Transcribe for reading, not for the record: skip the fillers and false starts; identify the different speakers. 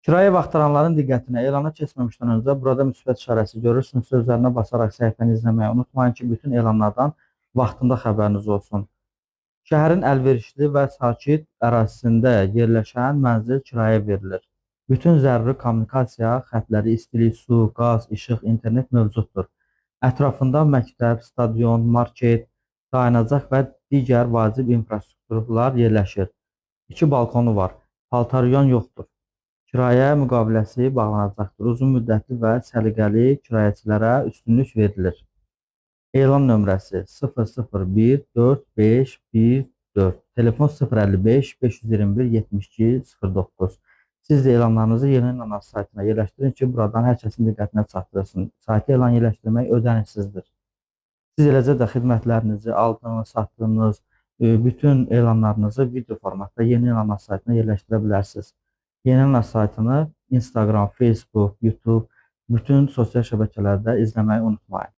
Speaker 1: Kirayə vaxtaranların diqqətinə elana keçməmişdən öncə burada müsbət işarəsi görürsünüzsə üzərinə basaraq səhifəni izləməyi unutmayın ki, bütün elanlardan vaxtında xəbəriniz olsun. Şəhərin əlverişli və sakit ərazisində yerləşən mənzil kirayə verilir. Bütün zəruri kommunikasiya xətləri, istilik, su, qaz, işıq, internet mövcuddur. Ətrafında məktəb, stadion, market, dayanacaq və digər vacib infrastrukturlar yerləşir. 2 balkonu var. Paltaryon yoxdur. Kirayə müqaviləsi bağlanacaqdır. Uzun müddətli və səliqəli kirayəçilərə üstünlük verilir. Elan nömrəsi 00145114. Telefon 055 521 7209. Siz də elanlarınızı Yeni İnanc saytına yerləşdirin ki, buradan hər kəsin diqqətinə çatdırılsın. Saytda elan yerləşdirmək ödənişsizdir. Siz eləcə də xidmətlərinizi, aldığınız, satdığınız bütün elanlarınızı video formatda Yeni İnanc saytına yerləşdirə bilərsiniz. Yeni İnanc saytını Instagram, Facebook, YouTube, bütün sosial şəbəkələrdə izləməyi unutmayın.